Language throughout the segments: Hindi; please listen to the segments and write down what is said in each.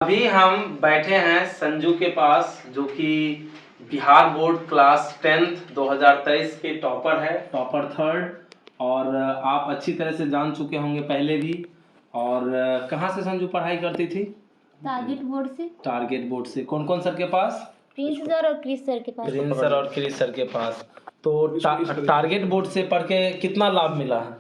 अभी हम बैठे हैं संजू के पास, जो कि बिहार बोर्ड क्लास 10th 2023 के टॉपर है, टॉपर थर्ड। और आप अच्छी तरह से जान चुके होंगे पहले भी। और कहाँ से संजू पढ़ाई करती थी? टारगेट बोर्ड से। टारगेट बोर्ड से। कौन कौन सर के पास? प्रिंस सर और क्रिस सर के पास। प्रिंस सर और क्रिस सर के पास। तो टारगेट बोर्ड से पढ़ के कितना लाभ मिला है?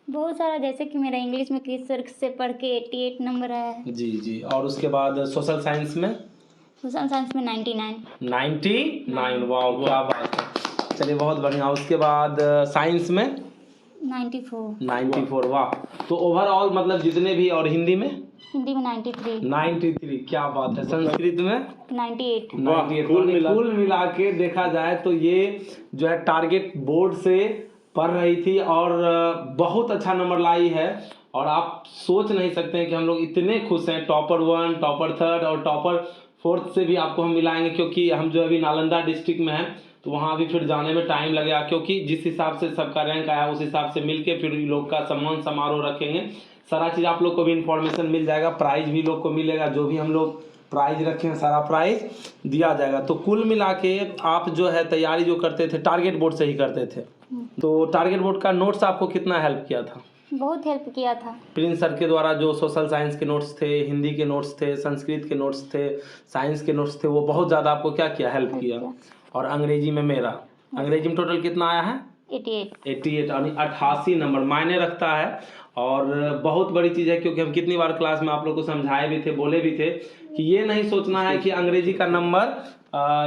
बहुत सारा, जैसे कि मेरा इंग्लिश में क्रिस सर से पढ़ के 88 नंबर आया है। जी जी। और उसके बाद सोशल साइंस में? सोशल साइंस में 99। 99? वाह, क्या बात है। चलिए, बहुत बढ़िया। उसके बाद साइंस में? 94। 94, वाह। तो ओवरऑल मतलब जितने भी। और हिंदी में? हिंदी में 93। 93, क्या बात है। संस्कृत में? 98। 98। कुल मिला के देखा जाए तो ये जो है टारगेट बोर्ड से पढ़ रही थी और बहुत अच्छा नंबर लाई है। और आप सोच नहीं सकते हैं कि हम लोग इतने खुश हैं। टॉपर 1, टॉपर थर्ड और टॉपर फोर्थ से भी आपको हम मिलाएंगे, क्योंकि हम जो अभी नालंदा डिस्ट्रिक्ट में हैं, तो वहाँ भी फिर जाने में टाइम लगेगा, क्योंकि जिस हिसाब से सबका रैंक आया उस हिसाब से मिलके फिर लोग का सम्मान समारोह रखेंगे। सारा चीज़ आप लोग को भी इन्फॉर्मेशन मिल जाएगा, प्राइज भी लोग को मिलेगा। जो भी हम लोग प्राइज रखे हैं सारा प्राइज दिया जाएगा। तो कुल मिला के आप जो है तैयारी जो करते थे टारगेट बोर्ड से ही करते थे, तो टारगेट बोर्ड का नोट्स आपको कितना हेल्प किया था? बहुत हेल्प किया था। प्रिंस सर के द्वारा जो सोशल साइंस के नोट्स थे, हिंदी के नोट्स थे, संस्कृत के नोट्स थे, साइंस के नोट्स थे, वो बहुत ज़्यादा आपको क्या किया, हेल्प किया। और अंग्रेजी में मेरा, अंग्रेजी में टोटल कितना आया है? 88 यानी 88 नंबर मायने रखता है। और बहुत बड़ी चीज़ है, क्योंकि हम कितनी बार क्लास में आप लोग को समझाए भी थे, बोले भी थे कि ये नहीं सोचना है कि अंग्रेजी का नंबर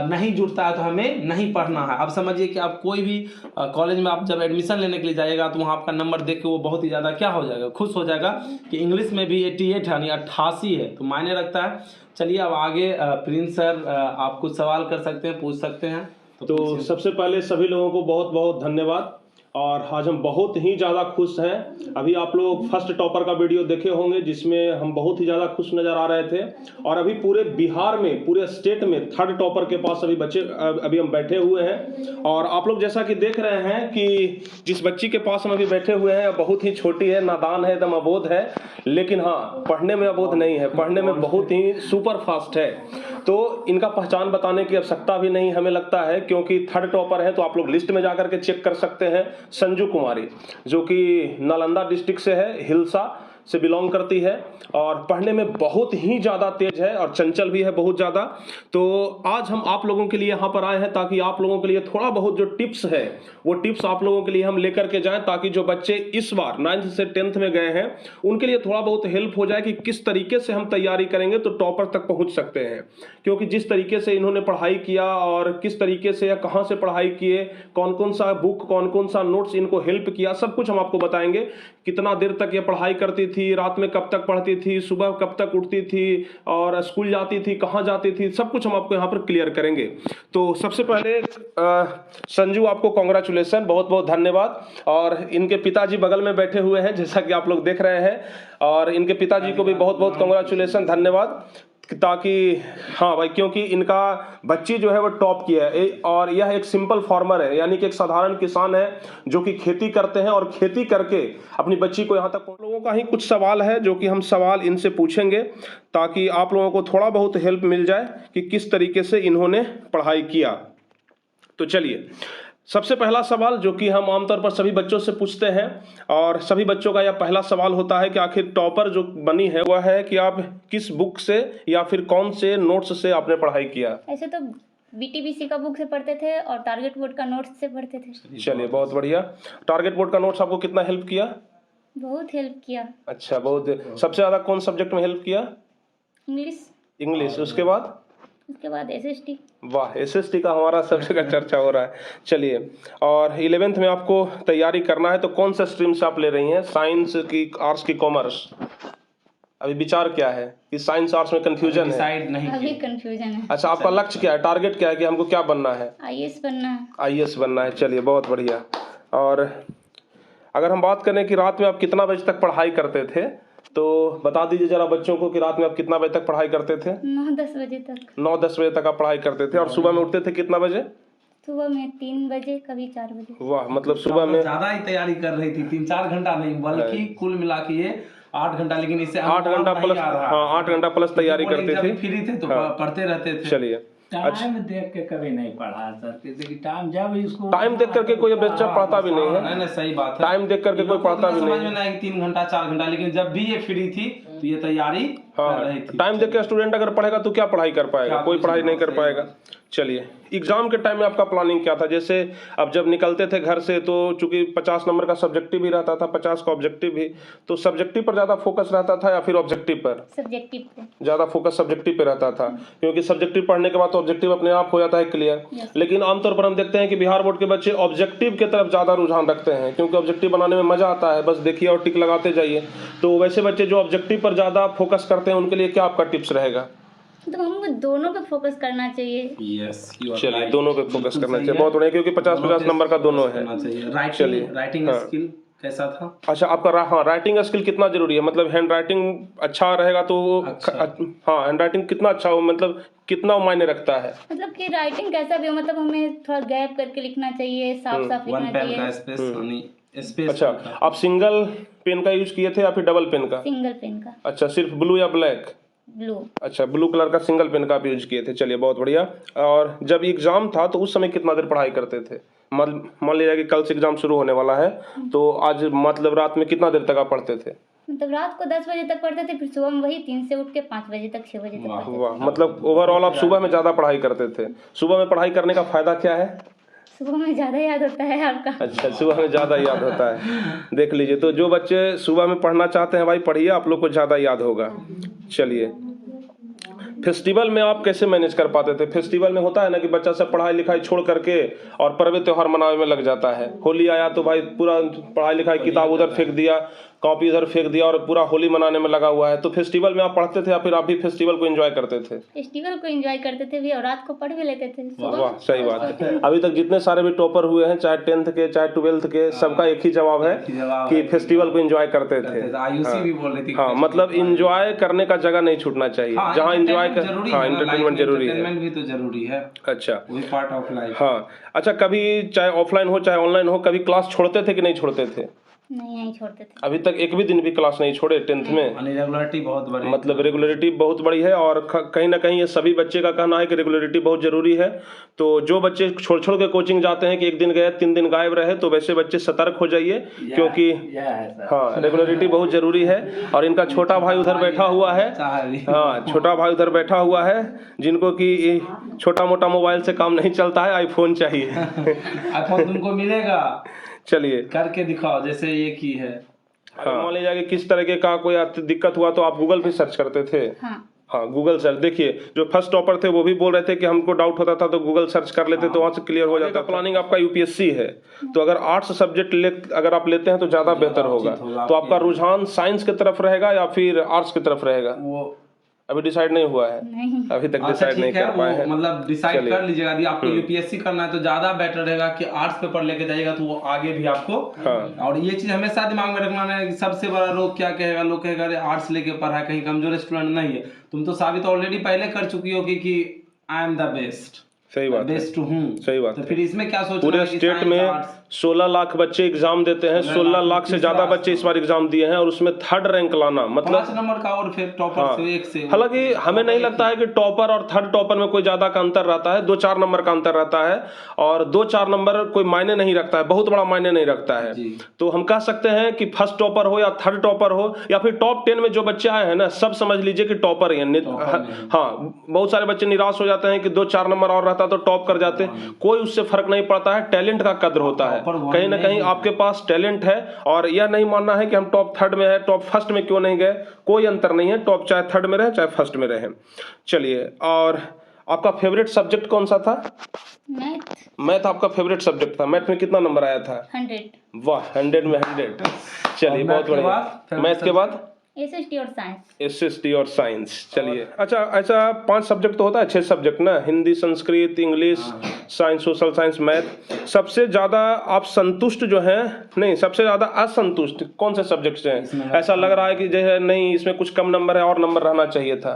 नहीं जुड़ता है तो हमें नहीं पढ़ना है। अब समझिए कि आप कोई भी कॉलेज में आप जब एडमिशन लेने के लिए जाइएगा तो वहाँ आपका नंबर देख के वो बहुत ही ज़्यादा क्या हो जाएगा, खुश हो जाएगा कि इंग्लिश में भी 88 है यानी 88 है, तो मायने रखता है। चलिए अब आगे प्रिंस सर आप कुछ सवाल कर सकते हैं, पूछ सकते हैं। तो सबसे पहले सभी लोगों को बहुत बहुत धन्यवाद। और आज हम बहुत ही ज़्यादा खुश हैं। अभी आप लोग फर्स्ट टॉपर का वीडियो देखे होंगे, जिसमें हम बहुत ही ज़्यादा खुश नज़र आ रहे थे। और अभी पूरे बिहार में, पूरे स्टेट में थर्ड टॉपर के पास अभी हम बैठे हुए हैं। और आप लोग जैसा कि देख रहे हैं कि जिस बच्ची के पास हम अभी बैठे हुए हैं बहुत ही छोटी है, नादान है, एकदम अबोध है, लेकिन हाँ पढ़ने में अबोध नहीं है, पढ़ने में बहुत ही सुपर फास्ट है। तो इनका पहचान बताने की आवश्यकता भी नहीं हमें लगता है, क्योंकि थर्ड टॉपर है तो आप लोग लिस्ट में जाकर के चेक कर सकते हैं। संजू कुमारी, जो कि नालंदा डिस्ट्रिक्ट से है, हिल्सा से बिलोंग करती है, और पढ़ने में बहुत ही ज़्यादा तेज है और चंचल भी है बहुत ज़्यादा। तो आज हम आप लोगों के लिए यहाँ पर आए हैं ताकि आप लोगों के लिए थोड़ा बहुत जो टिप्स है वो टिप्स आप लोगों के लिए हम लेकर के जाएं, ताकि जो बच्चे इस बार 9th से 10th में गए हैं उनके लिए थोड़ा बहुत हेल्प हो जाए कि किस तरीके से हम तैयारी करेंगे तो टॉपर तक पहुँच सकते हैं। क्योंकि जिस तरीके से इन्होंने पढ़ाई किया और किस तरीके से या कहाँ से पढ़ाई किए, कौन कौन सा बुक, कौन कौन सा नोट्स इनको हेल्प किया, सब कुछ हम आपको बताएंगे। कितना देर तक ये पढ़ाई करती थी, रात में कब तक पढ़ती थी, सुबह कब तक उठती थी, और स्कूल जाती थी, कहाँ जाती थी, सब कुछ हम आपको यहाँ पर क्लियर करेंगे। तो सबसे पहले संजू आपको कॉन्ग्रेचुलेसन, बहुत बहुत धन्यवाद। और इनके पिताजी बगल में बैठे हुए हैं जैसा कि आप लोग देख रहे हैं, और इनके पिताजी को भी बहुत बहुत कॉन्ग्रेचुलेसन, धन्यवाद। ताकि हाँ भाई, क्योंकि इनका बच्ची जो है वो टॉप की है, और यह एक सिंपल फार्मर है, यानी कि एक साधारण किसान है जो कि खेती करते हैं और खेती करके अपनी बच्ची को यहाँ तक। लोगों का ही कुछ सवाल है जो कि हम सवाल इनसे पूछेंगे ताकि आप लोगों को थोड़ा बहुत हेल्प मिल जाए कि किस तरीके से इन्होंने पढ़ाई किया। तो चलिए, सबसे पहला सवाल जो कि हम आमतौर पर सभी बच्चों से पूछते हैं, और सभी बच्चों का यह पहला सवाल होता है कि आखिर टॉपर जो बनी है वह है कि आप किस बुक से या फिर कौन से नोट्स से आपने पढ़ाई किया। ऐसे तो बीटीबीसी का बुक से पढ़ते थे और टारगेट बोर्ड का नोट्स से पढ़ते थे। चलिए, बहुत बढ़िया। टारगेट बोर्ड का नोट्स आपको कितना हेल्प किया? बहुत हेल्प किया। अच्छा, बहुत। सबसे ज़्यादा कौन सब्जेक्ट में हेल्प किया? इंग्लिश। उसके बाद एसएसटी। वाह, एसएसटी का हमारा सब जगह चर्चा हो रहा है। चलिए, और 11th में आपको तैयारी करना है, तो कौन सा स्ट्रीम से आप ले रही हैं, साइंस की, आर्ट्स की, कॉमर्स? अभी विचार क्या है कि साइंस आर्ट्स में कंफ्यूजन है? डिसाइड नहीं अभी किया। कंफ्यूजन है। अच्छा, आपका लक्ष्य क्या है, टारगेट क्या है कि हमको क्या बनना है? आईएएस बनना है। आईएएस बनना है। चलिए, बहुत बढ़िया। और अगर हम बात करें कि रात में आप कितना बजे तक पढ़ाई करते थे, तो बता दीजिए जरा बच्चों को कि रात में आप कितना बजे तक पढ़ाई करते थे? 9-10 बजे तक। 9-10 बजे तक आप पढ़ाई करते थे। और सुबह में उठते थे कितना बजे? सुबह में 3 बजे, कभी 4 बजे। वाह, मतलब सुबह में ज़्यादा ही तैयारी कर रही थी, 3-4 घंटा नहीं, बल्कि कुल मिला के ये 8 घंटा, लेकिन इससे 8 घंटा प्लस, हाँ 8 घंटा प्लस तैयारी करते थे। फ्री थे तो पढ़ते रहते थे। चलिए, टाइम देख के कभी नहीं पढ़ा सर, क्योंकि टाइम जब इसको टाइम देख करके कोई बच्चा पढ़ता भी नहीं है। नहीं सही बात है। टाइम देख करके कोई पढ़ता भी समझ नहीं में है। ना आए 3 घंटा 4 घंटा, लेकिन जब भी ये फ्री थी तो ये तैयारी कर रही थी। टाइम देख के स्टूडेंट अगर पढ़ेगा तो क्या पढ़ाई कर पाएगा, कोई पढ़ाई नहीं कर पाएगा। चलिए, एग्जाम के टाइम में आपका प्लानिंग क्या था? जैसे अब जब निकलते थे घर से तो चूंकि 50 नंबर का सब्जेक्टिव भी रहता था, 50 का ऑब्जेक्टिव भी, तो सब्जेक्टिव पर ज्यादा फोकस रहता था या फिर ऑब्जेक्टिव पर? सब्जेक्टिव पे ज्यादा फोकस सब्जेक्टिव पे रहता था, क्योंकि सब्जेक्टिव पढ़ने के बाद तो ऑब्जेक्टिव अपने आप हो जाता है क्लियर। लेकिन आमतौर पर हम देखते हैं कि बिहार बोर्ड के बच्चे ऑब्जेक्टिव की तरफ ज्यादा रुझान रखते हैं, क्योंकि ऑब्जेक्टिव बनाने में मजा आता है, बस देखिए और टिक लगाते जाइए। तो वैसे बच्चे जो ऑब्जेक्टिव पर ज्यादा फोकस करते हैं उनके लिए क्या आपका टिप्स रहेगा? तो हमको दोनों पे फोकस करना चाहिए। यस, चलिए, दोनों पे फोकस करना चाहिए, बहुत बढ़िया, क्योंकि 50-50 नंबर का दोनों है। राइटिंग, राइटिंग स्किल कैसा था? अच्छा, आपका हाँ राइटिंग स्किल कितना जरूरी है? मतलब हैंड राइटिंग अच्छा रहेगा तो हाँ, हैंड राइटिंग कितना अच्छा हो, मतलब कितना मायने रखता है? मतलब कि राइटिंग कैसा भी हो, मतलब हमें थोड़ा गैप करके लिखना चाहिए, साफ साफ लिखना चाहिए। स्पेस। अच्छा, आप सिंगल पेन का यूज किए थे या फिर डबल पेन का? सिंगल पेन का। अच्छा, सिर्फ ब्लू या ब्लैक? ब्लू। अच्छा, ब्लू कलर का सिंगल पेन का आप यूज किए थे, चलिए बहुत बढ़िया। और जब एग्जाम था तो उस समय कितना देर पढ़ाई करते थे? मान लीजिए कि कल से एग्जाम शुरू होने वाला है, तो आज मतलब रात में कितना देर तक आप पढ़ते थे? मतलब रात को 10 बजे तक पढ़ते थे, फिर सुबह में वही 3 से उठ के 5 बजे तक 6 बजे तक पढ़ते थे। वाह, मतलब ओवरऑल आप सुबह में ज्यादा पढ़ाई करते थे। सुबह में पढ़ाई करने का फायदा क्या है? सुबह में ज्यादा याद होता है आपका। अच्छा, सुबह में ज़्यादा याद होता है। देख लीजिए, तो जो बच्चे सुबह में पढ़ना चाहते हैं भाई पढ़िए, आप लोग को ज़्यादा याद होगा। चलिए, फेस्टिवल में आप कैसे मैनेज कर पाते थे? फेस्टिवल में होता है ना कि बच्चा सब पढ़ाई लिखाई छोड़ करके और पर्व त्योहार मनाने में लग जाता है। होली आया तो भाई पूरा पढ़ाई लिखाई किताब उधर फेंक दिया, कॉपी उधर फेंक दिया और पूरा होली मनाने में लगा हुआ है। तो फेस्टिवल में आप पढ़ते थे या फिर आप भी फेस्टिवल को एंजॉय करते थे? फेस्टिवल को एंजॉय करते थे भी और रात को पढ़ भी लेते थे। वाह, सही बात है। अभी तक जितने सारे भी टॉपर हुए हैं, चाहे 10th के चाहे 12th के, सबका एक ही जवाब है कि फेस्टिवल को एंजॉय करते थे। आयुषी भी बोल रही थी। हाँ, मतलब एंजॉय करने का जगह नहीं छूटना चाहिए, जहाँ एंजॉय कर, हाँ एंटरटेनमेंट जरूरी है। भी तो जरूरी है। अच्छा, वही पार्ट ऑफ लाइफ। हाँ। अच्छा, कभी चाहे ऑफलाइन हो चाहे ऑनलाइन हो, कभी क्लास छोड़ते थे कि नहीं छोड़ते थे? नहीं छोड़ते थे। अभी तक एक भी दिन भी क्लास नहीं छोड़े 10th में? रेगुलरिटी बहुत बड़ी, मतलब रेगुलरिटी बहुत बड़ी है, और कहीं ना कहीं ये सभी बच्चे का कहना है कि रेगुलरिटी बहुत जरूरी है। तो जो बच्चे छोड़ छोड़ के कोचिंग जाते हैं कि एक दिन गए 3 दिन गायब रहे, तो वैसे बच्चे सतर्क हो जाइए, क्योंकि हाँ रेगुलरिटी बहुत जरूरी है। और इनका छोटा भाई उधर बैठा हुआ है, हाँ छोटा भाई उधर बैठा हुआ है, जिनको कि छोटा मोटा मोबाइल से काम नहीं चलता है, आईफोन चाहिए। आईफोन तुमको मिलेगा, चलिए करके दिखाओ, जैसे ये की है। हाँ, मान लीजिए कि किस तरह का कोई दिक्कत हुआ तो आप गूगल पे सर्च करते थे? हाँ, गूगल सर्च। देखिए, जो फर्स्ट टॉपर थे वो भी बोल रहे थे कि हमको डाउट होता था तो गूगल सर्च कर लेते, तो वहाँ से क्लियर हो जाता। प्लानिंग आपका यूपीएससी है, तो अगर आर्ट्स सब्जेक्ट अगर आप लेते हैं तो ज़्यादा बेहतर होगा। तो आपका रुझान साइंस की तरफ रहेगा या फिर आर्ट्स की तरफ रहेगा? वो अभी डिसाइड नहीं हुआ है? नहीं, अभी तक डिसाइड नहीं कर पाए हैं। मतलब डिसाइड कर लीजिएगा। यदि आपको यूपीएससी करना है तो ज्यादा बेटर रहेगा कि आर्ट्स पेपर लेके जाइएगा, तो वो आगे भी आपको। हाँ। और ये चीज हमेशा दिमाग में रखना है कि सबसे बड़ा लोग क्या कहेगा, लोग कहेगा अरे आर्ट्स लेके पढ़ा है, कहीं कमजोर स्टूडेंट नहीं है। तुम तो साबित ऑलरेडी पहले कर चुकी हो कि आई एम द बेस्ट। सही बात है, बेस्ट हूँ। सही बात तो है। फिर इसमें क्या सोचना पूरे है कि स्टेट में 16 लाख बच्चे एग्जाम देते हैं, 16 लाख से ज्यादा बच्चे इस बार एग्जाम दिए हैं, और उसमें 3rd रैंक लाना मतलब 5 नंबर का, और फिर टॉपर से एक से। हालांकि हमें नहीं लगता है कि टॉपर और 3rd टॉपर में कोई ज्यादा का अंतर रहता है, 2-4 नंबर का अंतर रहता है, और 2-4 नंबर कोई मायने नहीं रखता है, बहुत बड़ा मायने नहीं रखता है। तो हम कह सकते हैं कि फर्स्ट टॉपर हो या 3rd टॉपर हो या फिर टॉप 10 में जो बच्चे आए हैं ना, सब समझ लीजिए कि टॉपर है। हाँ, बहुत सारे बच्चे निराश हो जाते हैं कि 2-4 नंबर और रहता तो टॉप कर जाते, कोई उससे फर्क नहीं पड़ता है। टैलेंट का कद्र होता है, कहीं ना कहीं आपके पास टैलेंट है, और यह नहीं मानना है कि हम टॉप 3rd में है, टॉप 1st में क्यों नहीं गए, कोई अंतर नहीं है, टॉप चाहे 3rd में रहे चाहे 1st में रहे। चलिए, और आपका फेवरेट सब्जेक्ट कौन सा था? मैथ आपका फेवरेट सब्जेक्ट था। मैथ में कितना नंबर आया था? 100। वाह, 100 में 100। चलिए, बहुत बढ़िया। मैथ के बाद एसएसटी और साइंस। एसएसटी और साइंस। चलिए, अच्छा, ऐसा 5 सब्जेक्ट तो होता है, 6 सब्जेक्ट ना, Hindi, Sanskrit, English, science, social science, math. सबसे ज्यादा आप संतुष्ट जो हैं, नहीं सबसे ज्यादा असंतुष्ट कौन से सब्जेक्ट से हैं? ऐसा लग रहा है कि जैसे नहीं इसमें कुछ कम नंबर है और नंबर रहना चाहिए था।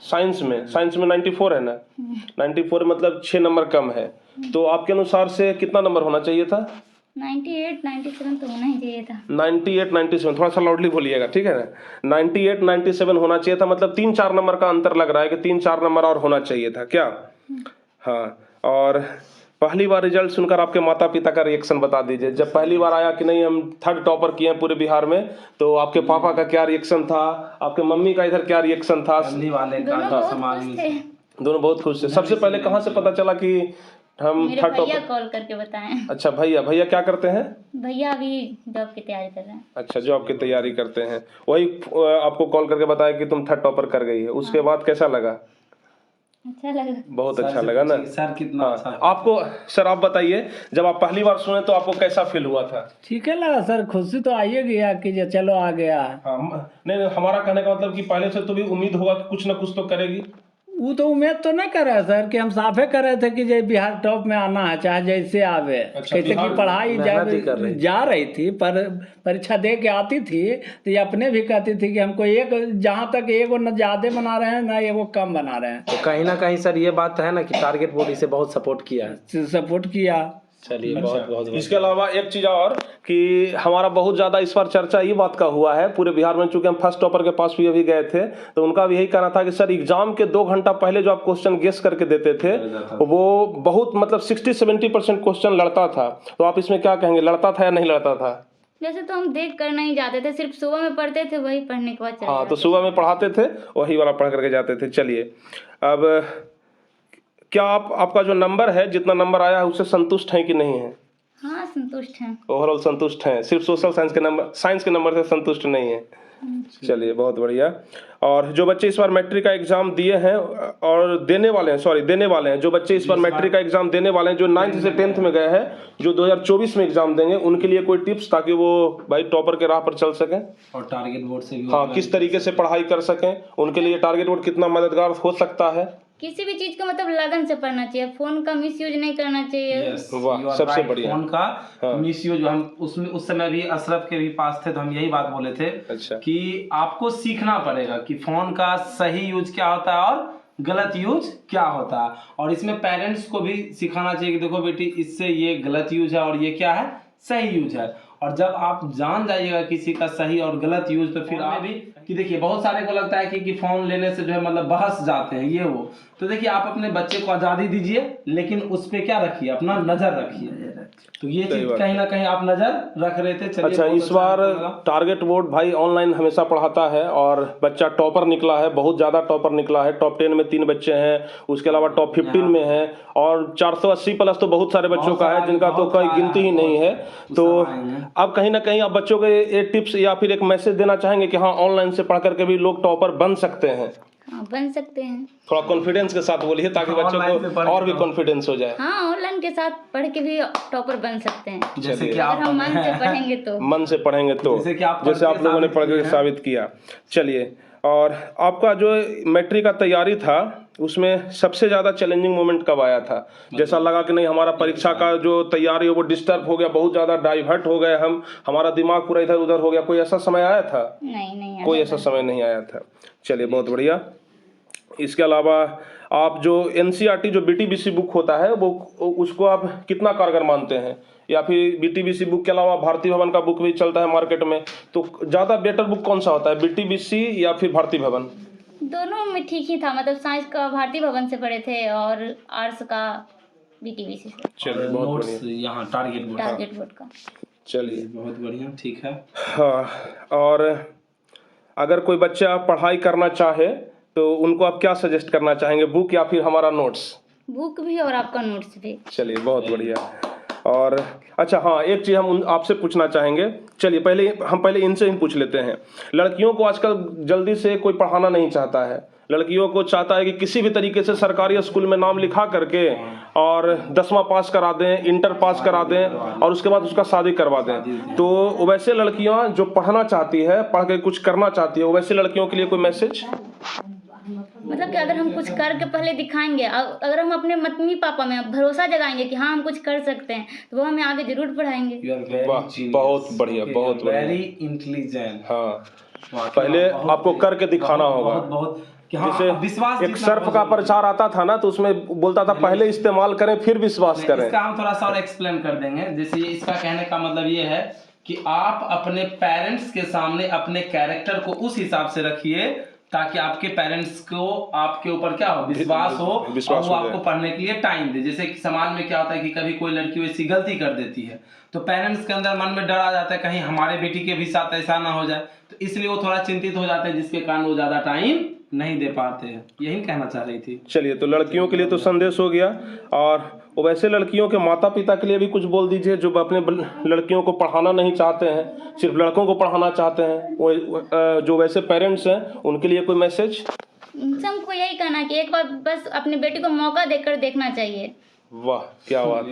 साइंस में 94 है ना, 94 मतलब 6 नंबर कम है, तो आपके अनुसार से कितना नंबर होना चाहिए था? 98 97 तो होना ही चाहिए था। 98 97, थोड़ा सा लाउडली बोलिएगा, ठीक है ना। 98 97 होना चाहिए था, मतलब 3-4 नंबर का अंतर लग रहा है कि 3-4 नंबर और होना चाहिए था क्या? हाँ। और पहली बार रिजल्ट सुनकर आपके माता पिता का रिएक्शन बता दीजिए। जब पहली बार आया कि नहीं हम 3rd टॉपर किए हैं पूरे बिहार में, तो आपके पापा का क्या रिएक्शन था, आपके मम्मी का इधर क्या रिएक्शन था? फैमिली वाले का दोनों बहुत समाज खुश में थे। दोनों बहुत खुश थे। सबसे पहले कहाँ से पता चला कि हम मेरे 3rd भैया टॉपर? कॉल करके बताएं। अच्छा, भैया क्या करते हैं? भैया अभी जॉब की तैयारी कर रहे हैं। अच्छा, जॉब की तैयारी करते हैं, वही आपको कॉल करके बताया कि तुम 3rd टॉपर कर गई है। उसके बाद कैसा लगा? अच्छा लगा। बहुत अच्छा लगा ना। सर कितना अच्छा हाँ, आपको सर आप बताइए, जब आप पहली बार सुने तो आपको कैसा फील हुआ था? ठीक है लगा सर, खुशी तो आइए गया कि जे चलो आ गया। हाँ, नहीं, हमारा कहने का मतलब कि पहले से तो भी उम्मीद होगा कि कुछ ना कुछ तो करेगी। वो तो उम्मीद तो नहीं कर रहे सर, कि हम साफे कर रहे थे कि जे बिहार टॉप में आना है, चाहे जैसे आवे। अच्छा, कैसे बिहार कि पढ़ाई मेहनत ही कर रही थी। जा रही थी, पर परीक्षा दे के आती थी तो ये अपने भी कहती थी कि हमको एक, जहाँ तक एगो न ज्यादा बना रहे हैं ना एगो कम बना रहे हैं। तो कहीं ना कहीं सर ये बात है ना कि टारगेट बोर्ड इसे बहुत सपोर्ट किया है। सपोर्ट किया। चलिए बहुत बहुत इसके अलावा एक चीज और कि हमारा बहुत ज्यादा इस बार चर्चा ये बात का हुआ है पूरे बिहार में, चूंकि हम 1st टॉपर के पास भी अभी गए थे, तो उनका भी यही कहना था कि सर एग्जाम के 2 घंटा पहले जो आप क्वेश्चन गेस करके देते थे वो बहुत मतलब 60-70% क्वेश्चन लड़ता था। तो आप इसमें क्या कहेंगे, लड़ता था या नहीं लड़ता था? वैसे तो हम देख कर नहीं जाते थे, सिर्फ सुबह में पढ़ते थे, वही पढ़ने के बाद चले हाँ, तो जाते थे। सुबह में पढ़ाते थे, वही वाला पढ़ करके जाते थे। चलिए, अब क्या आपका जो नंबर है, जितना नंबर आया है उससे संतुष्ट हैं कि नहीं है? हाँ संतुष्ट हैं। ओवरऑल संतुष्ट हैं, सिर्फ सोशल साइंस के नंबर से संतुष्ट नहीं है। चलिए बहुत बढ़िया। और जो बच्चे इस बार मैट्रिक का एग्जाम दिए हैं और देने वाले हैं, जो बच्चे इस बार मैट्रिक का एग्जाम देने वाले हैं, जो 9th से 10th में गए हैं, जो 2024 में एग्जाम देंगे, उनके लिए कोई टिप्स ताकि वो भाई टॉपर के राह पर चल सकें? और टारगेट बोर्ड से भी हाँ, किस तरीके से पढ़ाई कर सकें, उनके लिए टारगेट बोर्ड कितना मददगार हो सकता है? किसी भी चीज को मतलब लगन से पढ़ना चाहिए, फोन का मिसयूज नहीं करना चाहिए। वाह, सबसे बढ़िया। फोन का मिसयूज, हम उसमें उस समय भी अशरफ के भी पास थे तो हम यही बात बोले थे अच्छा। कि आपको सीखना पड़ेगा कि फोन का सही यूज क्या होता है और गलत यूज क्या होता है। और इसमें पेरेंट्स को भी सिखाना चाहिए कि देखो बेटी, इससे ये गलत यूज है और ये क्या है, सही यूज है। और जब आप जान जाइएगा किसी का सही और गलत यूज, तो फिर आप भी कि देखिए बहुत सारे को लगता है कि फोन लेने से जो है मतलब बहस जाते हैं ये वो। तो देखिए आप अपने बच्चे को आज़ादी दीजिए, लेकिन उस पे क्या रखिए, अपना नजर रखिए। तो ये चीज कहीं ना कहीं आप नजर रख रहे थे। चलिए, अच्छा, इस बार टारगेट बोर्ड भाई ऑनलाइन हमेशा पढ़ाता है और बच्चा टॉपर निकला है, बहुत ज़्यादा टॉपर निकला है। टॉप 10 में 3 बच्चे हैं, उसके अलावा टॉप 15 में हैं, और 480 प्लस तो बहुत सारे बच्चों का है जिनका तो कोई गिनती ही नहीं है। तो अब कहीं ना कहीं आप बच्चों को ये टिप्स या फिर एक मैसेज देना चाहेंगे कि हाँ, ऑनलाइन से पढ़ करके भी लोग टॉपर बन सकते हैं? हाँ बन सकते हैं। थोड़ा कॉन्फिडेंस के साथ बोलिए ताकि बच्चों को और भी कॉन्फिडेंस हो जाए। हाँ ऑनलाइन के साथ पढ़ के भी टॉपर बन सकते हैं, जैसे कि अगर हम मन से पढ़ेंगे तो। मन से पढ़ेंगे तो, जैसे आप लोगों ने पढ़ के साबित किया। चलिए, और आपका जो मैट्रिक का तैयारी था उसमें सबसे ज़्यादा चैलेंजिंग मोमेंट कब आया था? जैसा लगा कि नहीं हमारा परीक्षा का जो तैयारी है वो डिस्टर्ब हो गया, बहुत ज़्यादा डाइवर्ट हो गए हम, हमारा दिमाग पूरा इधर उधर हो गया, कोई ऐसा समय आया था? नहीं कोई ऐसा समय नहीं आया था। चलिए बहुत बढ़िया। इसके अलावा आप जो NCERT जो BTBC बुक होता है वो उसको आप कितना कारगर मानते हैं? या फिर BTBC बुक के अलावा भारतीय भवन का बुक भी चलता है मार्केट में, तो ज़्यादा बेटर बुक कौन सा होता है, BTBC या फिर भारतीय भवन? दोनों में ठीक ही था, मतलब साइंस का भारतीय भवन से पढ़े थे और आर्ट्स का BTBC से। चलिए बहुत बढ़िया। यहाँ टारगेट बोर्ड का। चलिए बहुत बढ़िया, ठीक है। हाँ, और अगर कोई बच्चा पढ़ाई करना चाहे तो उनको आप क्या सजेस्ट करना चाहेंगे, बुक या फिर हमारा नोट्स? बुक भी और आपका नोट्स भी। चलिए बहुत बढ़िया। और अच्छा हाँ, एक चीज़ हम आपसे पूछना चाहेंगे। चलिए पहले इनसे ही पूछ लेते हैं। लड़कियों को आजकल जल्दी से कोई पढ़ाना नहीं चाहता है, लड़कियों को चाहता है कि किसी भी तरीके से सरकारी स्कूल में नाम लिखा करके और 10वां पास करा दें, इंटर पास करा दें और उसके बाद उसका शादी करवा दें। तो वैसे लड़कियां जो पढ़ना चाहती है, पढ़ के कुछ करना चाहती है, वैसे लड़कियों के लिए कोई मैसेज? मतलब कि अगर हम कुछ करके पहले दिखाएंगे, अगर हम अपने मम्मी पापा में भरोसा जगाएंगे कि हाँ हम कुछ कर सकते हैं, तो वो हमें आगे जरूर पढ़ाएंगे। बहुत बढ़िया, बहुत बढ़िया, वेरी इंटेलिजेंट। हाँ, पहले आपको करके दिखाना होगा। बहुत कि हाँ, जैसे विश्वास एक जितना सर्फ बहुत का जरूरी है। प्रचार आता था ना, तो उसमें बोलता था पहले इस्तेमाल करें फिर विश्वास करें। इसका हम थोड़ा सा और एक्सप्लेन कर देंगे। जैसे इसका कहने का मतलब ये है कि आप अपने पेरेंट्स के सामने अपने कैरेक्टर को उस हिसाब से रखिए ताकि आपके पेरेंट्स को आपके ऊपर क्या हो, विश्वास हो, और विश्वास वो हो आपको जाए। पढ़ने के लिए टाइम दे। जैसे कि समाज में क्या होता है कि कभी कोई लड़की वैसी गलती कर देती है तो पेरेंट्स के अंदर मन में डर आ जाता है कहीं हमारे बेटी के भी साथ ऐसा ना हो जाए, तो इसलिए वो थोड़ा चिंतित हो जाते हैं, जिसके कारण वो ज्यादा टाइम नहीं दे पाते हैं। यही कहना चाह रही थी। चलिए, तो लड़कियों के लिए तो संदेश हो गया, और वैसे लड़कियों के माता पिता के लिए भी कुछ बोल दीजिए जो अपने लड़कियों को पढ़ाना नहीं चाहते हैं, सिर्फ लड़कों को पढ़ाना चाहते हैं, वो जो वैसे पेरेंट्स हैं उनके लिए कोई मैसेज। इनसे हमको यही कहना है कि एक बार बस अपनी बेटी को मौका देकर देखना चाहिए। वाह, क्या बात,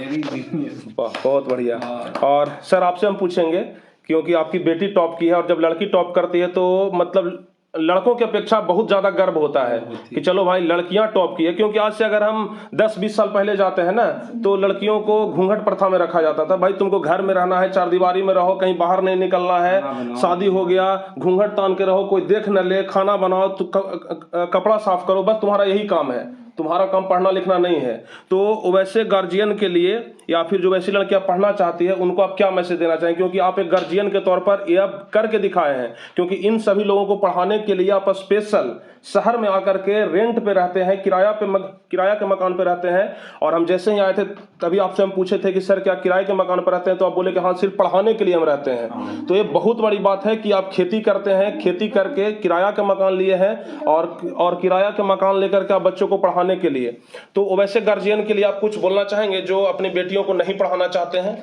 वाह, बहुत बढ़िया। और सर आपसे हम पूछेंगे, क्योंकि आपकी बेटी टॉप की है, और जब लड़की टॉप करती है तो मतलब लड़कों की अपेक्षा बहुत ज़्यादा गर्व होता है कि चलो भाई लड़कियां टॉप की है। क्योंकि आज से अगर हम 10-20 साल पहले जाते हैं ना, तो लड़कियों को घूंघट प्रथा में रखा जाता था। भाई तुमको घर में रहना है, चारदीवारी में रहो, कहीं बाहर नहीं निकलना है, शादी हो गया घूंघट तान के रहो, कोई देख न ले, खाना बनाओ, कपड़ा साफ करो, बस तुम्हारा यही काम है, तुम्हारा काम पढ़ना लिखना नहीं है। तो वैसे गार्जियन के लिए, या फिर जो वैसी लड़कियां पढ़ना चाहती है, उनको आप क्या मैसेज देना चाहें? क्योंकि आप एक गार्जियन के तौर पर ये अब करके दिखाए हैं, क्योंकि इन सभी लोगों को पढ़ाने के लिए आप स्पेशल शहर में आकर के रेंट पे रहते हैं, किराया के मकान पे रहते हैं। और हम जैसे ही आए थे तभी आपसे हम पूछे थे कि सर क्या किराए के मकान पर रहते हैं, तो आप बोले कि हाँ सिर्फ पढ़ाने के लिए हम रहते हैं। तो ये बहुत बड़ी बात है कि आप खेती करते हैं, खेती करके किराया का मकान लिए हैं, और किराया के मकान लेकर के आप बच्चों को पढ़ाने के लिए। तो वैसे गार्जियन के लिए आप कुछ बोलना चाहेंगे जो अपनी बेटियों को नहीं पढ़ाना चाहते हैं?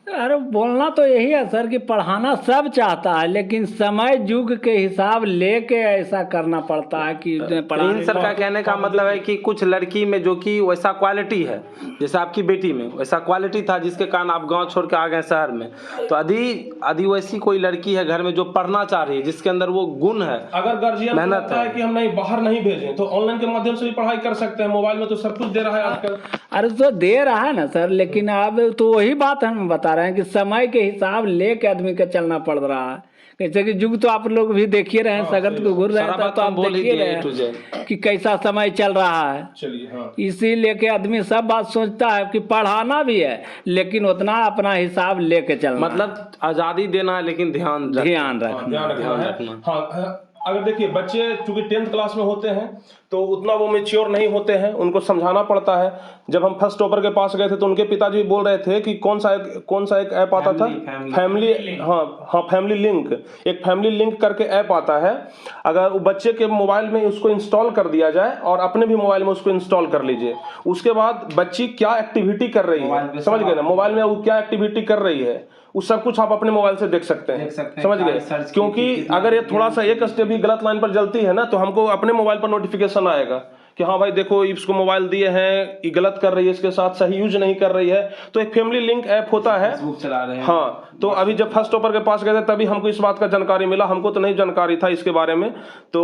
अरे बोलना तो यही है सर कि पढ़ाना सब चाहता है, लेकिन समय युग के हिसाब लेके ऐसा करना पड़ता है कि इन सर का कहने का मतलब है कि कुछ लड़की में जो कि वैसा क्वालिटी है, जैसे आपकी बेटी में वैसा क्वालिटी था जिसके कारण आप गांव छोड़ के आ गए शहर में, तो यदि वैसी कोई लड़की है घर में जो पढ़ना चाह रही है, जिसके अंदर वो गुण है, अगर गार्जियन मेहनत लगता है कि हम नहीं बाहर नहीं भेजें, तो ऑनलाइन के माध्यम से भी पढ़ाई कर सकते हैं। मोबाइल में तो सब कुछ दे रहा है आजकल। अरे तो दे रहा है ना सर, लेकिन अब तो वही बात हम बता रहे हैं कि समय के हिसाब लेके आदमी का चलना पड़ रहा है। जैसे कि युग तो आप लोग भी देखिए रहे हैं, सगत को घूर रहे हैं, तो आप देखिए रहे हैं कि कैसा समय चल रहा है। चलिए, हाँ, इसी लेके आदमी सब बात सोचता है कि पढ़ाना भी है, लेकिन उतना अपना हिसाब लेके चलना, मतलब आजादी देना है, लेकिन ध्यान रखना। ध्यान रखना। हाँ, अगर देखिए बच्चे चूंकि 10th क्लास में होते हैं तो उतना वो मेच्योर नहीं होते हैं, उनको समझाना पड़ता है। जब हम फर्स्ट टॉपर के पास गए थे तो उनके पिताजी बोल रहे थे कि कौन सा एक ऐप आता था, फैमिली लिंक, एक फैमिली लिंक करके ऐप आता है। अगर वो बच्चे के मोबाइल में उसको इंस्टॉल कर दिया जाए और अपने भी मोबाइल में उसको इंस्टॉल कर लीजिए, उसके बाद बच्ची क्या एक्टिविटी कर रही है, समझ गए ना, मोबाइल में वो क्या एक्टिविटी कर रही है वो सब कुछ आप अपने मोबाइल से देख सकते हैं, समझ गए। क्योंकि अगर ये थोड़ा सा एक स्टेप भी गलत लाइन पर जलती है ना, तो हमको अपने मोबाइल पर नोटिफिकेशन आएगा कि हाँ भाई देखो इसको मोबाइल दिए हैं, ये गलत कर रही है, इसके साथ सही यूज नहीं कर रही है। तो एक फैमिली लिंक ऐप होता है, चला रहे हैं। हाँ, तो अभी जब फर्स्ट टॉपर के पास गए थे तभी हमको इस बात का जानकारी मिला, हमको तो नहीं जानकारी था इसके बारे में। तो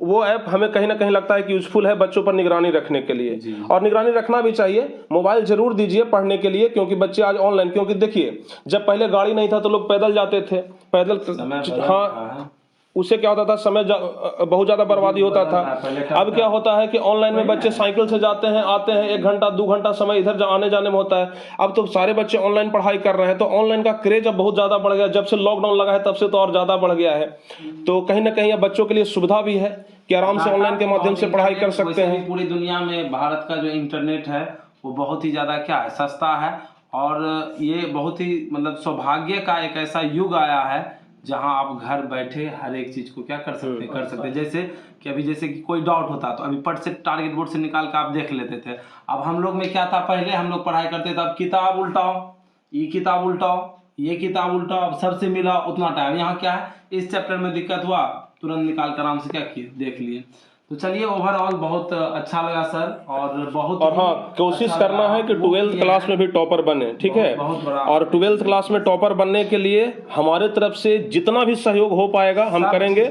वो ऐप हमें कहीं ना कहीं लगता है कि यूजफुल है बच्चों पर निगरानी रखने के लिए, और निगरानी रखना भी चाहिए। मोबाइल जरूर दीजिए पढ़ने के लिए, क्योंकि बच्चे आज ऑनलाइन, क्योंकि देखिए जब पहले गाड़ी नहीं था तो लोग पैदल जाते थे, पैदल, हाँ, उससे क्या होता था, समय बहुत ज्यादा बर्बादी होता था। अब क्या होता है कि ऑनलाइन में बच्चे साइकिल से जाते हैं, आते हैं, 1 घंटा 2 घंटा समय इधर आने जाने में होता है। अब तो सारे बच्चे ऑनलाइन पढ़ाई कर रहे हैं, तो ऑनलाइन का क्रेज अब बहुत ज्यादा बढ़ गया। जब से लॉकडाउन लगा है तब से तो और ज्यादा बढ़ गया है। तो कहीं ना कहीं अब बच्चों के लिए सुविधा भी है कि आराम से ऑनलाइन के माध्यम से पढ़ाई कर सकते हैं। पूरी दुनिया में भारत का जो इंटरनेट है वो बहुत ही ज्यादा क्या है, सस्ता है, और ये बहुत ही मतलब सौभाग्य का एक ऐसा युग आया है जहां आप घर बैठे हर एक चीज को क्या कर सकते हैं। जैसे कि कोई डाउट होता तो अभी पट से टारगेट बोर्ड से निकाल कर आप देख लेते थे। अब हम लोग में क्या था, पहले हम लोग पढ़ाई करते थे, अब किताब उल्टाओ, ये किताब उल्टाओ, ये किताब उल्टाओ, अब सबसे मिला उतना टाइम। यहाँ क्या है, इस चैप्टर में दिक्कत हुआ तुरंत निकाल कर आराम से क्या किए, देख लिए। तो चलिए, ओवरऑल बहुत अच्छा लगा सर, और हाँ, कोशिश करना है कि 12th क्लास में भी टॉपर बने, ठीक है। और 12th क्लास में टॉपर बनने के लिए हमारे तरफ से जितना भी सहयोग हो पाएगा हम करेंगे।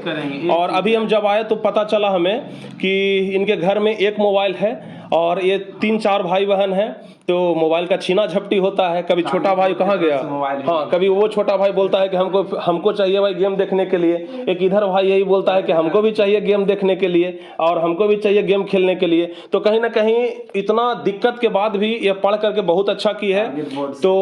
और अभी हम जब आए तो पता चला हमें कि इनके घर में एक मोबाइल है और ये 3-4 भाई बहन हैं। तो मोबाइल का छीना झपटी होता है, कभी छोटा भाई कहाँ गया, हाँ कभी वो छोटा भाई बोलता है कि हमको चाहिए भाई गेम देखने के लिए, एक इधर भाई यही बोलता है कि हमको भी चाहिए गेम देखने के लिए और हमको भी चाहिए गेम खेलने के लिए। तो कहीं ना कहीं इतना दिक्कत के बाद भी ये पढ़ करके बहुत अच्छा की है। तो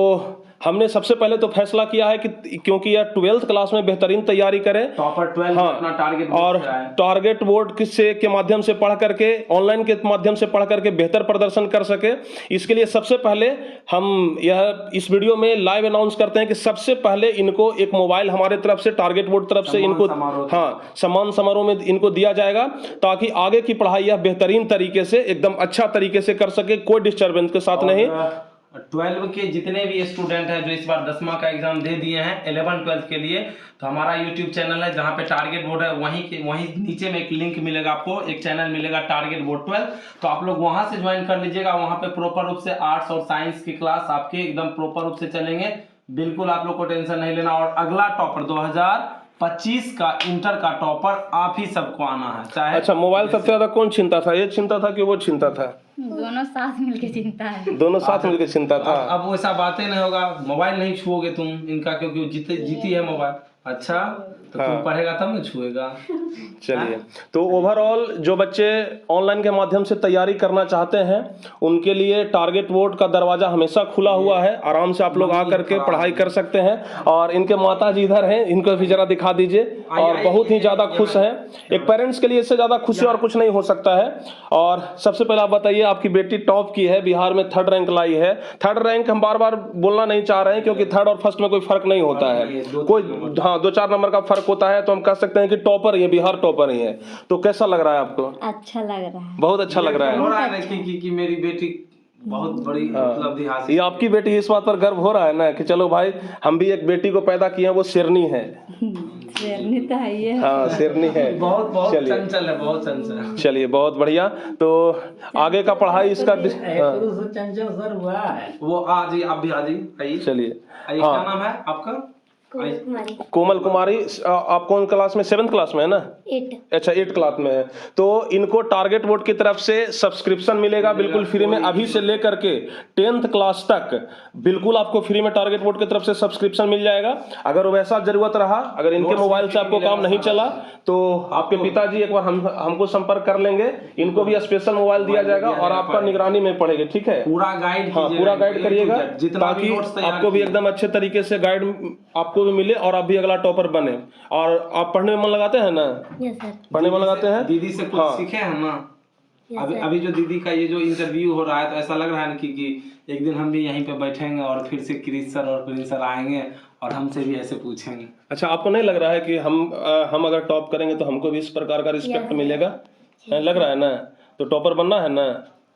हमने सबसे पहले तो फैसला किया है कि क्योंकि यह 12th क्लास में बेहतरीन तैयारी करें, टॉपर 12 हाँ, अपना टारगेट और टारगेट बोर्ड के माध्यम से पढ़ करके, ऑनलाइन के माध्यम से पढ़ करके बेहतर प्रदर्शन कर सके। इसके लिए सबसे पहले हम यह इस वीडियो में लाइव अनाउंस करते हैं कि सबसे पहले इनको एक मोबाइल हमारे तरफ से, टारगेट बोर्ड तरफ से इनको, हाँ, सम्मान समारोह में इनको दिया जाएगा ताकि आगे की पढ़ाई यह बेहतरीन तरीके से, एकदम अच्छा तरीके से कर सके, कोई डिस्टर्बेंस के साथ नहीं। 12 के जितने भी स्टूडेंट हैं जो इस बार 10वां का एग्जाम दे दिए हैं 11-12 के लिए, तो हमारा यूट्यूब चैनल है जहाँ पे टारगेट बोर्ड है, वहीं नीचे में एक लिंक मिलेगा, आपको एक चैनल मिलेगा टारगेट बोर्ड 12, तो आप लोग वहां से ज्वाइन कर लीजिएगा। वहां पे प्रॉपर रूप से आर्ट्स और साइंस की क्लास आपके एकदम प्रॉपर रूप से चलेंगे, बिल्कुल आप लोग को टेंशन नहीं लेना। और अगला टॉपर 2025 का इंटर का टॉपर आप ही सबको आना है। चाहे अच्छा, मोबाइल सबसे ज्यादा कौन छीनता था, ये छीनता था कि वो छीनता था? दोनों साथ मिलके चिंता है, दोनों साथ मिलकर चिंता था। अब वैसा बातें नहीं होगा, मोबाइल नहीं छुओगे तुम इनका, क्योंकि जीती है मोबाइल। अच्छा, तो तुम पढ़ेगा तब ना छुएगा। चलिए, तो ओवरऑल जो बच्चे ऑनलाइन के माध्यम से तैयारी करना चाहते हैं उनके लिए टारगेट बोर्ड का दरवाजा हमेशा खुला हुआ है, आराम से आप लोग आ करके पढ़ाई कर सकते हैं। और इनके माता जी इधर हैं, इनको भी जरा दिखा दीजिए, और बहुत ही ज़्यादा खुश हैं। एक पेरेंट्स के लिए इससे ज़्यादा खुशी और कुछ नहीं हो सकता है। और सबसे पहले आप बताइए, आपकी बेटी टॉप की है, बिहार में 3rd रैंक लाई है। 3rd रैंक हम बार बार बोलना नहीं चाह रहे हैं क्योंकि 3rd और 1st में कोई फर्क नहीं होता है, कोई, हाँ, 2-4 नंबर का फर्क होता है। तो हम कह सकते हैं कि टॉपर ही है, बिहार टॉपर ही है। तो कैसा लग रहा है आपको? अच्छा लग रहा है, बहुत अच्छा लग रहा है। हो रहा है ना कि मेरी बेटी बहुत बड़ी उपलब्धि हासिल, ये आपकी बेटी, इस बात पर गर्व हो रहा है ना कि चलो भाई हम भी एक बेटी को पैदा किए हैं, वो शेरनी है। शेरनी तो है ये, हाँ, शेरनी है, बहुत चंचल है, बहुत चंचल। चलिए, बहुत बढ़िया। तो आगे का पढ़ाई इसका, चंचल सर हुआ है वो आ जी, आप भी आ जी, आइए। चलिए, आइए, क्या नाम है आपका? कोमल कुमारी। आप कौन क्लास में? 7th क्लास में है ना? 8। अच्छा, 8th क्लास में है। तो इनको टारगेट बोर्ड की तरफ से सब्सक्रिप्शन मिलेगा बिल्कुल फ्री में, अभी से लेकर के 10th क्लास तक बिल्कुल आपको फ्री में टारगेट बोर्ड की तरफ से सब्सक्रिप्शन मिल जाएगा। अगर वैसा जरूरत रहा, अगर इनके मोबाइल से आपको काम नहीं चला, तो आपके पिताजी एक बार हमको संपर्क कर लेंगे, इनको भी स्पेशल मोबाइल दिया जाएगा और आपका निगरानी में पड़ेगा, ठीक है? पूरा गाइड, हाँ, पूरा गाइड करिएगा ताकि आपको भी एकदम अच्छे तरीके से गाइड आपको भी मिले और आप भी अगला टॉपर बने। और आप पढ़ने में मन लगाते हैं ना? Yes sir. पढ़ने में लगाते हैं? दीदी से कुछ सीखे हैं ना? अभी जो दीदी का ये जो इंटरव्यू हो रहा है, तो ऐसा लग रहा है ना कि एक दिन हम भी यहीं पे बैठेंगे और फिर से क्रिश सर और प्रिंस सर आएंगे और हमसे भी ऐसे पूछेंगे। अच्छा, आपको नहीं लग रहा है कि हम अगर टॉप करेंगे तो हमको भी इस प्रकार का रिस्पेक्ट मिलेगा? लग रहा है ना? तो टॉपर बनना है ना?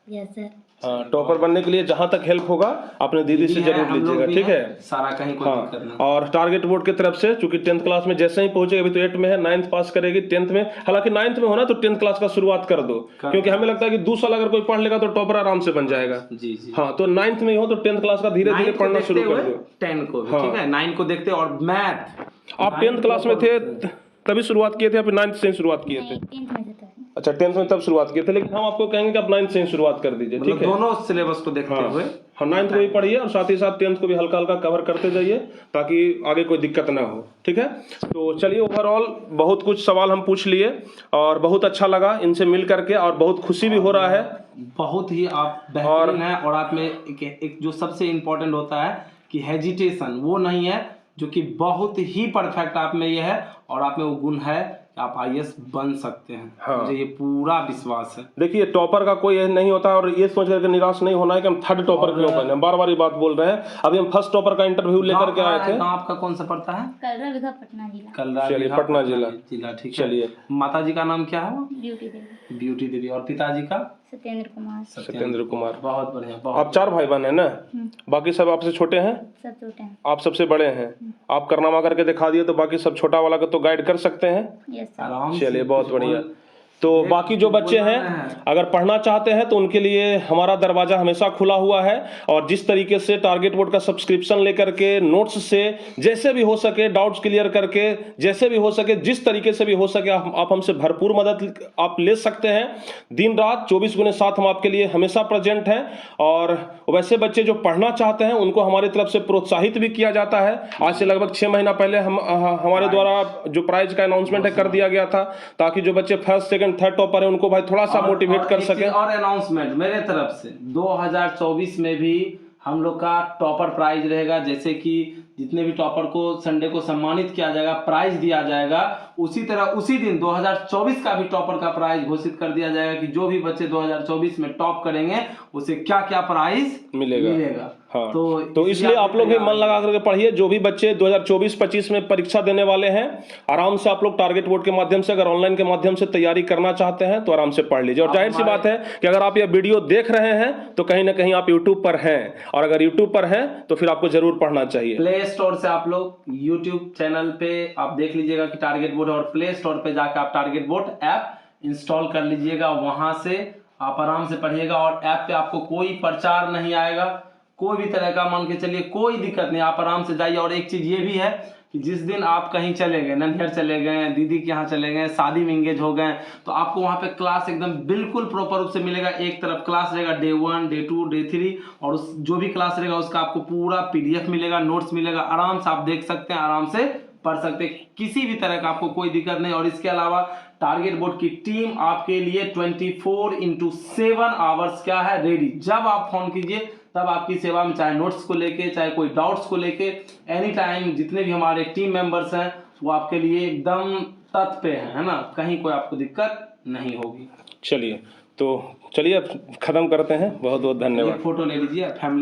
Yes sir. हाँ, टॉपर बनने के लिए जहां तक हेल्प होगा अपने दीदी से जरूर लीजिएगा, ठीक है? सारा कहीं कोई दिक्कत नहीं। और टारगेट बोर्ड की तरफ से, चूंकि 10th क्लास में जैसे ही पहुंचेगी, अभी तो 8 में है, 9th पास करेगी, 10th में, हालांकि 9th में होना तो 10th क्लास का शुरुआत कर दो, क्योंकि हमें लगता है कि 2 साल अगर कोई पढ़ लेगा तो टॉपर आराम से बन जाएगा। जी जी। हाँ, तो 9th में हो तो 10th क्लास का धीरे धीरे पढ़ना शुरू कर दो। 10 को भी, ठीक है, 9 को देखते। और मैथ आप 10th क्लास में थे तभी शुरुआत किए थे, या फिर 9th से शुरुआत किए थे? 10th में था। अच्छा, 10th में तब शुरुआत किए थे, लेकिन हम आपको कहेंगे कि आप 9th से शुरुआत कर दीजिए, ठीक है? दोनों सिलेबस को देखते हुए हाँ, 9th को भी पढ़िए और साथ ही साथ 10th को भी हल्का हल्का कवर करते जाइए ताकि आगे कोई दिक्कत ना हो, ठीक है? तो चलिए, ओवरऑल बहुत कुछ सवाल हम पूछ लिए और बहुत अच्छा लगा इनसे मिल करके, और बहुत खुशी भी हो रहा है। बहुत ही आप बेहतरीन है। और आप में एक जो सबसे इम्पोर्टेंट होता है कि हेजिटेशन वो नहीं है, जो कि बहुत ही परफेक्ट आप में ये है, और आप में वो गुण है कि आप IAS बन सकते हैं। हाँ। मुझे ये पूरा विश्वास है। देखिए, टॉपर का कोई नहीं होता, और ये सोच करके निराश नहीं होना है कि हम 3rd टॉपर क्यों बने। हम बार बार ये बात बोल रहे हैं। अभी हम 1st टॉपर का इंटरव्यू लेकर के आए थे। गाँव आपका कौन सा पड़ता है? कलरा विघा पटना जिला। कलरा चलिए, विघा पटना जिला, ठीक है। चलिए। माता जी का नाम क्या है? ब्यूटी देवी। ब्यूटी देवी। और पिताजी का? सत्येंद्र कुमार। सत्येंद्र कुमार। बहुत बढ़िया। आप 4 भाई बहन है ना? बाकी सब आपसे छोटे हैं? सब छोटे हैं। आप सबसे बड़े हैं। आप कारनामा करके दिखा दिए तो बाकी सब छोटा वाला को तो गाइड कर सकते हैं। Yes sir. आराम से। चलिए, बहुत बढ़िया। तो बाकी जो बच्चे हैं अगर पढ़ना चाहते हैं तो उनके लिए हमारा दरवाज़ा हमेशा खुला हुआ है। और जिस तरीके से टारगेट बोर्ड का सब्सक्रिप्शन लेकर के नोट्स से जैसे भी हो सके डाउट्स क्लियर करके जैसे भी हो सके जिस तरीके से भी हो सके आप हमसे भरपूर मदद आप ले सकते हैं। दिन रात 24/7 हम आपके लिए हमेशा प्रेजेंट हैं। और वैसे बच्चे जो पढ़ना चाहते हैं उनको हमारी तरफ से प्रोत्साहित भी किया जाता है। आज से लगभग 6 महीना पहले हमारे द्वारा जो प्राइज का अनाउंसमेंट है कर दिया गया था, ताकि जो बच्चे फर्स्ट सेकंड थर्ड टॉपर है उनको भाई थोड़ा सा मोटिवेट कर सके। और अनाउंसमेंट मेरे तरफ से 2024 में भी हम लोग का टॉपर प्राइज रहेगा। जैसे कि जितने भी टॉपर को संडे को सम्मानित किया जाएगा, प्राइज दिया जाएगा, उसी तरह उसी दिन 2024 का भी टॉपर का प्राइज घोषित कर दिया जाएगा कि जो भी बच्चे 2024 में टॉप करेंगे उसे क्या क्या प्राइज मिलेगा। हाँ, तो इसलिए आप लोग भी मन लगा करके पढ़िए। जो भी बच्चे 2024-25 में परीक्षा देने वाले हैं, आराम से आप लोग टारगेट बोर्ड के माध्यम से अगर ऑनलाइन के माध्यम से तैयारी करना चाहते हैं तो आराम से पढ़ लीजिए। और जाहिर सी बात है कि अगर आप ये वीडियो देख रहे हैं तो कहीं ना कहीं आप यूट्यूब पर हैं, और अगर यूट्यूब पर हैं तो फिर आपको जरूर पढ़ना चाहिए। प्ले स्टोर से आप लोग यूट्यूब चैनल पे आप देख लीजिएगा कि टारगेट बोर्ड है, और प्ले स्टोर पे जाकर आप टारगेट बोर्ड ऐप इंस्टॉल कर लीजिएगा। वहां से आप आराम से पढ़िएगा और ऐप पे आपको कोई प्रचार नहीं आएगा, कोई भी तरह का मान के चलिए कोई दिक्कत नहीं, आप आराम से जाइए। और एक चीज ये भी है कि जिस दिन आप कहीं चले गए, ननिहर चले गए, दीदी के यहाँ चले गए, शादी में इंगेज हो गए, तो आपको वहाँ पे क्लास एकदम बिल्कुल प्रॉपर रूप से मिलेगा। एक तरफ क्लास रहेगा डे 1 डे 2 डे 3, और उस जो भी क्लास रहेगा उसका आपको पूरा PDF मिलेगा, नोट्स मिलेगा, आराम से आप देख सकते हैं, आराम से पढ़ सकते हैं, किसी भी तरह का आपको कोई दिक्कत नहीं। और इसके अलावा टारगेट बोर्ड की टीम आपके लिए 24/7 आवर्स क्या है रेडी। जब आप फोन कीजिए तब आपकी सेवा में, चाहे नोट्स को लेके, चाहे कोई डाउट्स को लेके, एनी टाइम जितने भी हमारे टीम मेंबर्स हैं वो आपके लिए एकदम तत्पर हैं, है ना, कहीं कोई आपको दिक्कत नहीं होगी। चलिए तो चलिए अब खत्म करते हैं। बहुत बहुत धन्यवाद। फोटो ले लीजिए फैमिली।